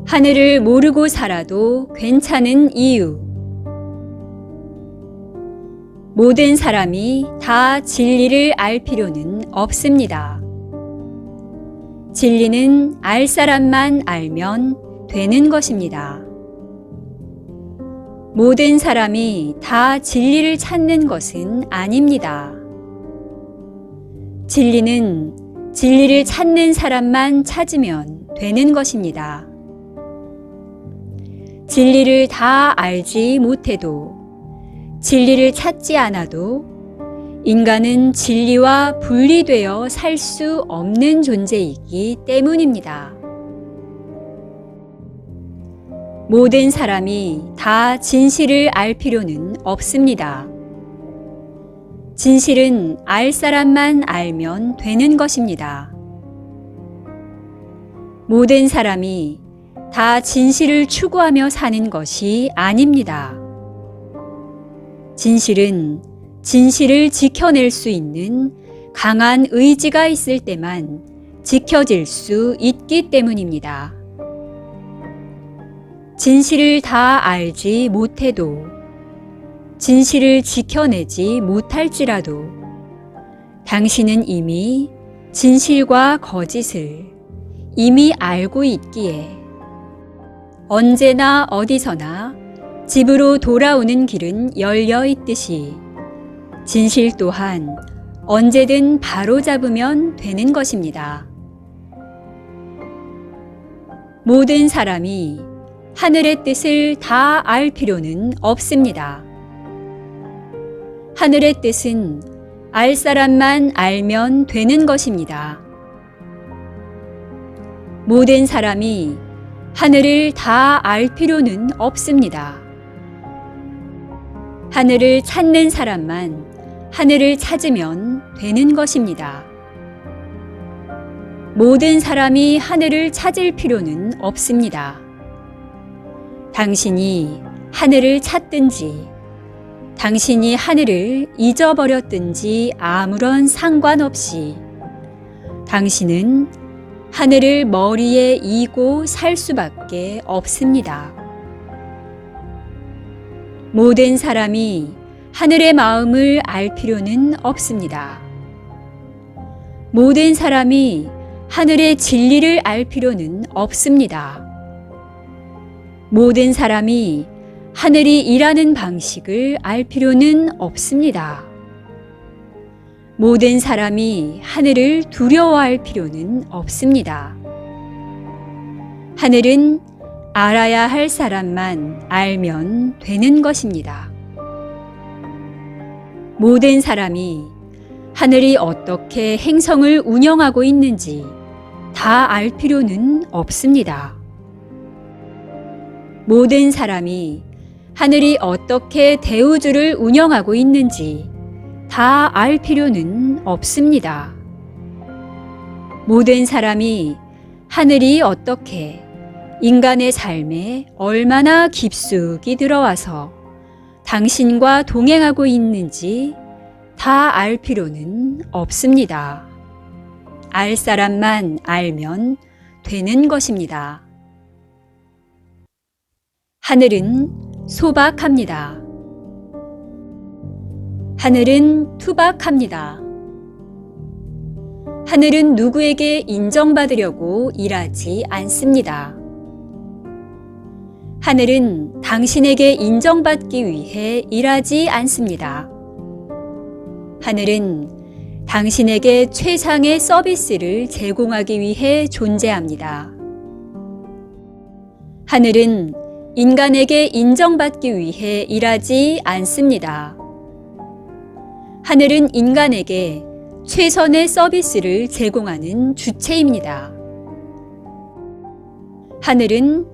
하늘을 모르고 살아도 괜찮은 이유. 모든 사람이 다 진리를 알 필요는 없습니다. 진리는 알 사람만 알면 되는 것입니다. 모든 사람이 다 진리를 찾는 것은 아닙니다. 진리는 진리를 찾는 사람만 찾으면 되는 것입니다. 진리를 다 알지 못해도, 진리를 찾지 않아도 인간은 진리와 분리되어 살 수 없는 존재이기 때문입니다. 모든 사람이 다 진실을 알 필요는 없습니다. 진실은 알 사람만 알면 되는 것입니다. 모든 사람이 다 진실을 추구하며 사는 것이 아닙니다. 진실은 진실을 지켜낼 수 있는 강한 의지가 있을 때만 지켜질 수 있기 때문입니다. 진실을 다 알지 못해도, 진실을 지켜내지 못할지라도 당신은 이미 진실과 거짓을 이미 알고 있기에 언제나 어디서나 집으로 돌아오는 길은 열려 있듯이 진실 또한 언제든 바로잡으면 되는 것입니다. 모든 사람이 하늘의 뜻을 다 알 필요는 없습니다. 하늘의 뜻은 알 사람만 알면 되는 것입니다. 모든 사람이 하늘을 다 알 필요는 없습니다. 하늘을 찾는 사람만 하늘을 찾으면 되는 것입니다. 모든 사람이 하늘을 찾을 필요는 없습니다. 당신이 하늘을 찾든지, 당신이 하늘을 잊어버렸든지 아무런 상관없이 당신은 하늘을 머리에 이고 살 수밖에 없습니다. 모든 사람이 하늘의 마음을 알 필요는 없습니다. 모든 사람이 하늘의 진리를 알 필요는 없습니다. 모든 사람이 하늘이 일하는 방식을 알 필요는 없습니다. 모든 사람이 하늘을 두려워할 필요는 없습니다. 하늘은 알아야 할 사람만 알면 되는 것입니다. 모든 사람이 하늘이 어떻게 행성을 운영하고 있는지 다 알 필요는 없습니다. 모든 사람이 하늘이 어떻게 대우주를 운영하고 있는지 다 알 필요는 없습니다. 모든 사람이 하늘이 어떻게 인간의 삶에 얼마나 깊숙이 들어와서 당신과 동행하고 있는지 다 알 필요는 없습니다. 알 사람만 알면 되는 것입니다. 하늘은 소박합니다. 하늘은 투박합니다. 하늘은 누구에게 인정받으려고 일하지 않습니다. 하늘은 당신에게 인정받기 위해 일하지 않습니다. 하늘은 당신에게 최상의 서비스를 제공하기 위해 존재합니다. 하늘은 인간에게 인정받기 위해 일하지 않습니다. 하늘은 인간에게 최선의 서비스를 제공하는 주체입니다. 하늘은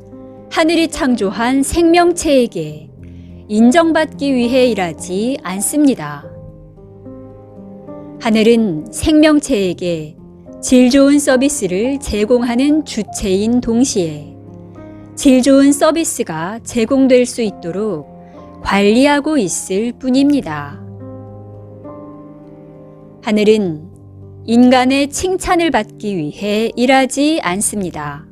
하늘이 창조한 생명체에게 인정받기 위해 일하지 않습니다. 하늘은 생명체에게 질 좋은 서비스를 제공하는 주체인 동시에 질 좋은 서비스가 제공될 수 있도록 관리하고 있을 뿐입니다. 하늘은 인간의 칭찬을 받기 위해 일하지 않습니다.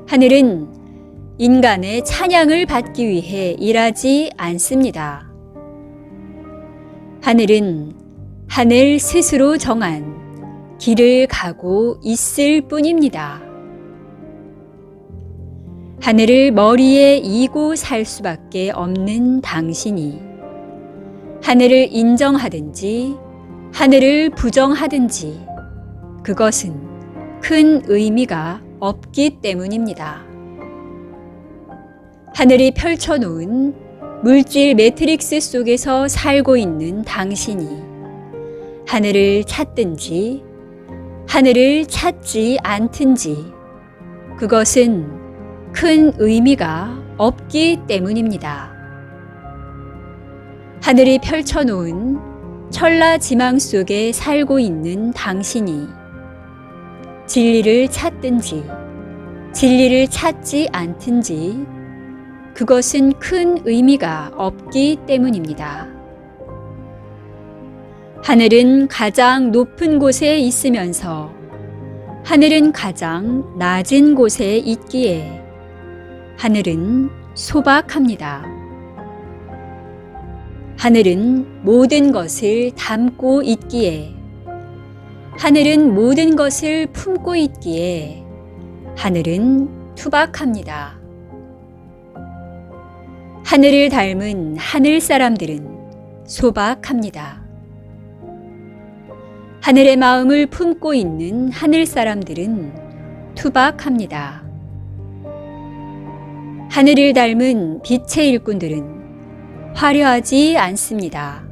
하늘은 인간의 찬양을 받기 위해 일하지 않습니다. 하늘은 하늘 스스로 정한 길을 가고 있을 뿐입니다. 하늘을 머리에 이고 살 수밖에 없는 당신이 하늘을 인정하든지 하늘을 부정하든지 그것은 큰 의미가 없기 때문입니다. 하늘이 펼쳐놓은 물질 매트릭스 속에서 살고 있는 당신이 하늘을 찾든지 하늘을 찾지 않든지 그것은 큰 의미가 없기 때문입니다. 하늘이 펼쳐놓은 천라지망 속에 살고 있는 당신이 진리를 찾든지 진리를 찾지 않든지 그것은 큰 의미가 없기 때문입니다. 하늘은 가장 높은 곳에 있으면서 하늘은 가장 낮은 곳에 있기에 하늘은 소박합니다. 하늘은 모든 것을 담고 있기에 하늘은 모든 것을 품고 있기에 하늘은 투박합니다. 하늘을 닮은 하늘 사람들은 소박합니다. 하늘의 마음을 품고 있는 하늘 사람들은 투박합니다. 하늘을 닮은 빛의 일꾼들은 화려하지 않습니다.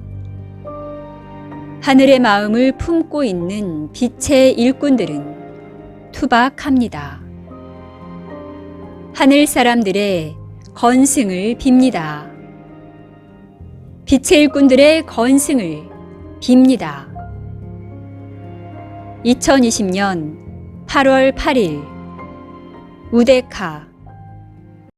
하늘의 마음을 품고 있는 빛의 일꾼들은 투박합니다. 하늘 사람들의 건승을 빕니다. 빛의 일꾼들의 건승을 빕니다. 2020년 8월 8일 우데카